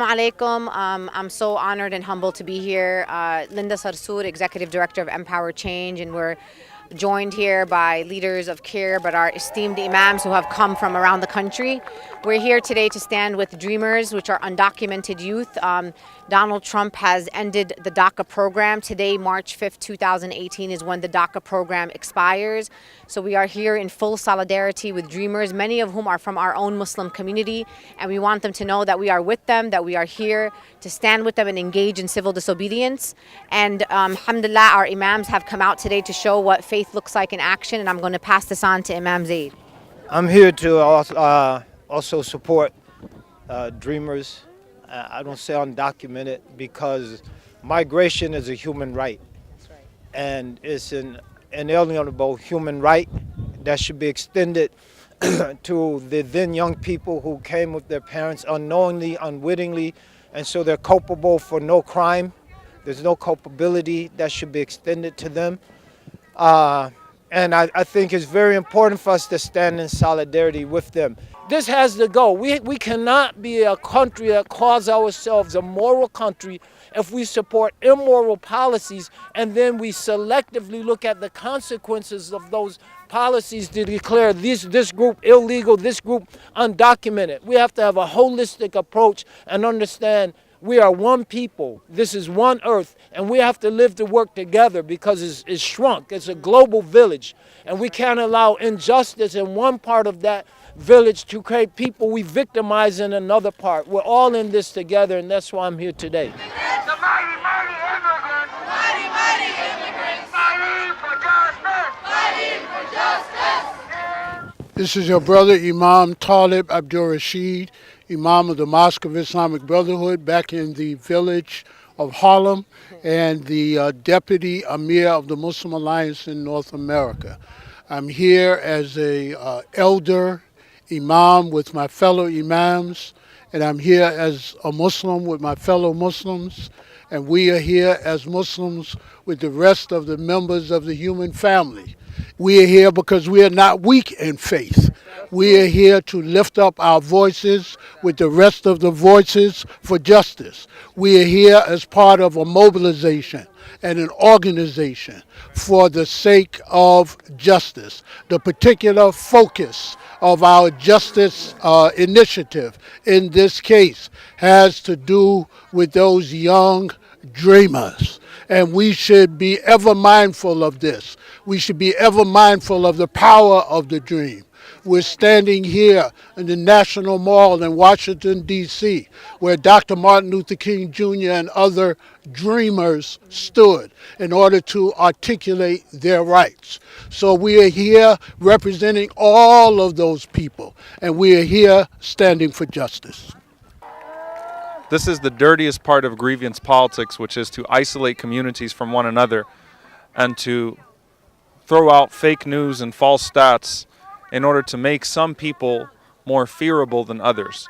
alaikum. I'm so honored and humbled to be here. Linda Sarsoor, Executive Director of Empower Change, and we're joined here by leaders of CAIR, but our esteemed imams who have come from around the country. We're here today to stand with Dreamers, which are undocumented youth. Donald Trump has ended the DACA program. Today, March 5th, 2018, is when the DACA program expires. So we are here in full solidarity with Dreamers, many of whom are from our own Muslim community, and we want them to know that we are with them, that we are here to stand with them and engage in civil disobedience. And alhamdulillah, our imams have come out today to show what faith looks like in action, and I'm going to pass this on to Imam Zaid. I'm here to also support Dreamers. I don't say undocumented because migration is a human right. That's right. And it's an inalienable human right that should be extended to the then young people who came with their parents unknowingly, unwittingly, and so they're culpable for no crime. There's no culpability that should be extended to them. And I think it's very important for us to stand in solidarity with them. This has to go. We cannot be a country that calls ourselves a moral country if we support immoral policies and then we selectively look at the consequences of those policies to declare this group illegal, this group undocumented. We have to have a holistic approach and understand we are one people. This is one earth, and we have to live to work together because it's shrunk. It's a global village, and we can't allow injustice in one part of that village to create people we victimize in another part. We're all in this together, and that's why I'm here today. The mighty, mighty immigrants. Mighty, mighty immigrants. Fighting for justice. Fighting for justice. This is your brother, Imam Talib Abdul Rashid, Imam of the Mosque of Islamic Brotherhood back in the village of Harlem, and the Deputy Amir of the Muslim Alliance in North America. I'm here as a elder Imam with my fellow Imams, and I'm here as a Muslim with my fellow Muslims, and we are here as Muslims with the rest of the members of the human family. We are here because we are not weak in faith. We are here to lift up our voices with the rest of the voices for justice. We are here as part of a mobilization and an organization for the sake of justice. The particular focus of our justice initiative in this case has to do with those young dreamers. And we should be ever mindful of this. We should be ever mindful of the power of the dream. We're standing here in the National Mall in Washington, D.C., where Dr. Martin Luther King Jr. and other dreamers stood in order to articulate their rights. So we are here representing all of those people, and we are here standing for justice. This is the dirtiest part of grievance politics, which is to isolate communities from one another and to throw out fake news and false stats in order to make some people more fearable than others.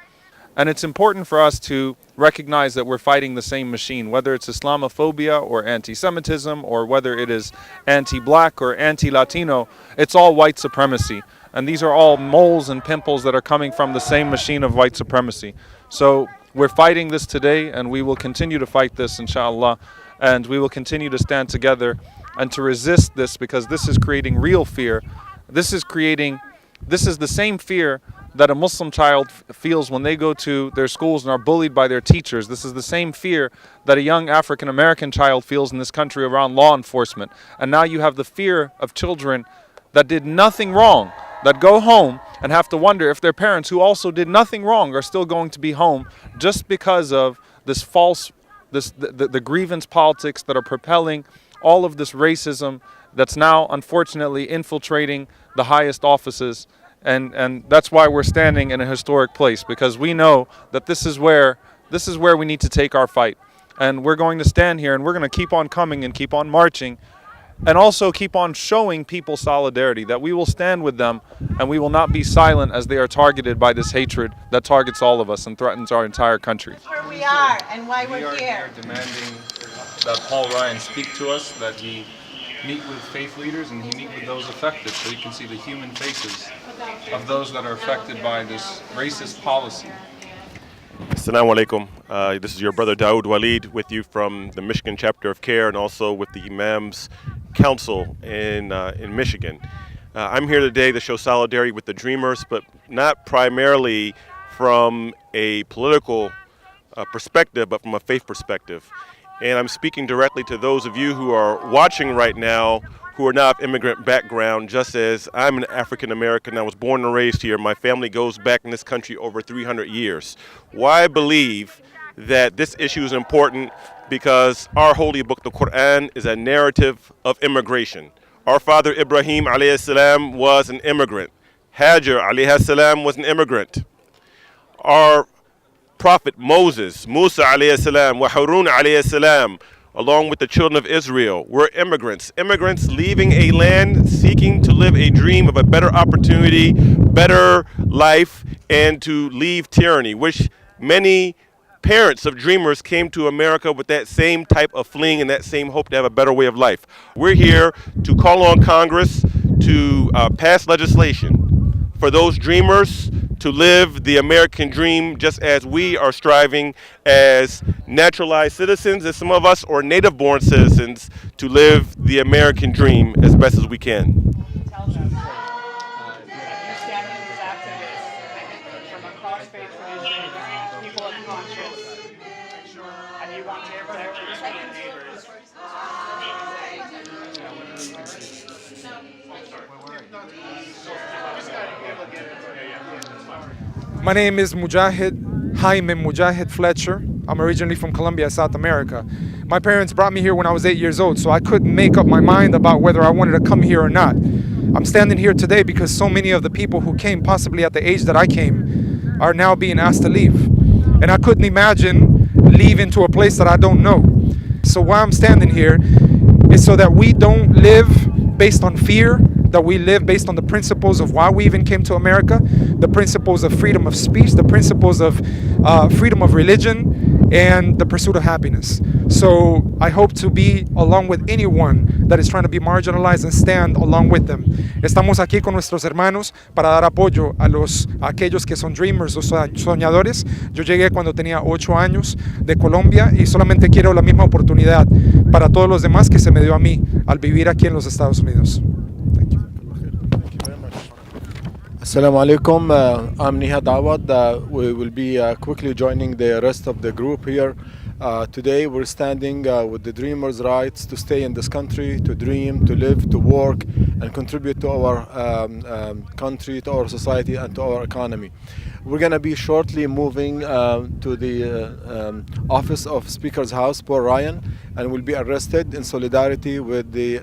And it's important for us to recognize that we're fighting the same machine, whether it's Islamophobia or anti-Semitism or whether it is anti-black or anti-Latino, it's all white supremacy. And these are all moles and pimples that are coming from the same machine of white supremacy. So we're fighting this today, and we will continue to fight this, inshallah, and we will continue to stand together and to resist this, because this is creating real fear. This is the same fear that a Muslim child feels when they go to their schools and are bullied by their teachers. This is the same fear that a young African American child feels in this country around law enforcement. And now you have the fear of children that did nothing wrong, that go home and have to wonder if their parents, who also did nothing wrong, are still going to be home just because of this the grievance politics that are propelling all of this racism that's now unfortunately infiltrating the highest offices. And that's why we're standing in a historic place, because we know that this is where we need to take our fight. And we're going to stand here, and we're going to keep on coming and keep on marching, and also keep on showing people solidarity, that we will stand with them and we will not be silent as they are targeted by this hatred that targets all of us and threatens our entire country. Where we are and why we're here. Demanding that Paul Ryan speak to us, that he meet with faith leaders and he meet with those affected, so you can see the human faces of those that are affected by this racist policy. Assalamu alaikum. This is your brother Daoud Walid with you from the Michigan chapter of CAIR and also with the Imams Council in Michigan. I'm here today to show solidarity with the Dreamers, but not primarily from a political perspective, but from a faith perspective. And I'm speaking directly to those of you who are watching right now who are not of immigrant background, just as I'm an African American. I was born and raised here. My family goes back in this country over 300 years. Why I believe that this issue is important? Because our holy book, the Quran, is a narrative of immigration. Our father Ibrahim alayhi salam was an immigrant. Hajar alayhi salam was an immigrant. Our prophet Moses, Musa alayhi salam, wa Harun alayhi salam, along with the children of Israel, were immigrants. Immigrants leaving a land, seeking to live a dream of a better opportunity, better life, and to leave tyranny, which many parents of dreamers came to America with that same type of fleeing and that same hope to have a better way of life. We're here to call on Congress to pass legislation for those dreamers to live the American dream, just as we are striving as naturalized citizens, as some of us, or native-born citizens, to live the American dream as best as we can. Tell them that you stand with these activists from across faith traditions, people of conscience, and you want to protect your Muslim neighbors. My name is Mujahid Jaime Mujahid Fletcher. I'm originally from Colombia, South America. My parents brought me here when I was 8 years old, so I couldn't make up my mind about whether I wanted to come here or not. I'm standing here today because so many of the people who came possibly at the age that I came are now being asked to leave. And I couldn't imagine leaving to a place that I don't know. So why I'm standing here is so that we don't live based on fear, that we live based on the principles of why we even came to America, the principles of freedom of speech, the principles of freedom of religion, and the pursuit of happiness. So I hope to be along with anyone that is trying to be marginalized and stand along with them. Estamos aquí con nuestros hermanos para dar apoyo a aquellos que son dreamers o soñadores. Yo llegué cuando tenía 8 años de Colombia y solamente quiero la misma oportunidad para todos los demás que se me dio a mí al vivir aquí en los Estados Unidos. Thank you. Assalamu alaikum. I'm Nihad Awad. We will be quickly joining the rest of the group here. Today we're standing with the dreamers' rights to stay in this country, to dream, to live, to work, and contribute to our country, to our society, and to our economy. We're going to be shortly moving to the office of Speaker's House, Paul Ryan, and will be arrested in solidarity with the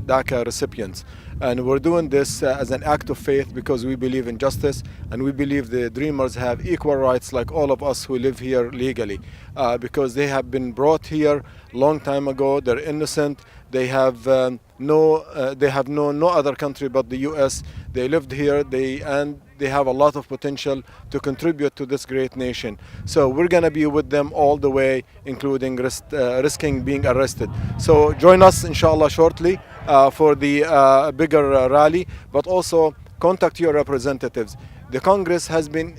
DACA recipients. And we're doing this as an act of faith because we believe in justice and we believe the dreamers have equal rights like all of us who live here legally, because they have been brought here long time ago. They're innocent. They have known no other country but the U.S. They lived here. And they have a lot of potential to contribute to this great nation. So we're going to be with them all the way, including risking being arrested. So join us, inshallah, shortly for the bigger rally, but also contact your representatives. The Congress has been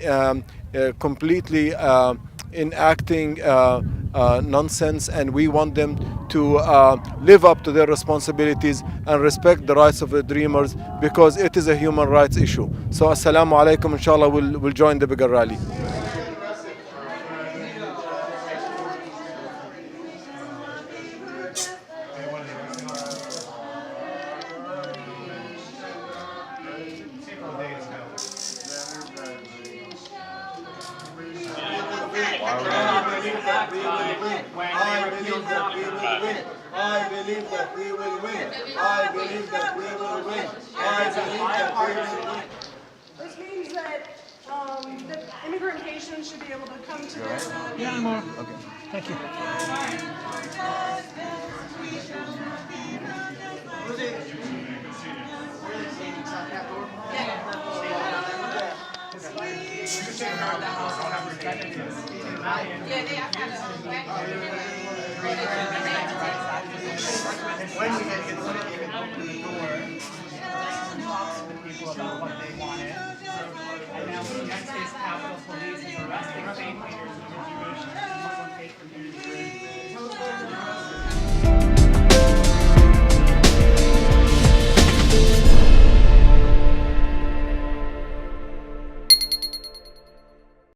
completely enacting nonsense, and we want them to live up to their responsibilities and respect the rights of the dreamers because it is a human rights issue. So assalamu alaikum, inshallah we'll join the bigger rally. I believe that we will win. I believe that we will win. I believe that we will win. This means that the immigrant patients should be able to come together. Yeah, more. Okay. Thank you. When we had to open the door, talks to the people about what they wanted, and now the United States Capitol Police is arresting faith leaders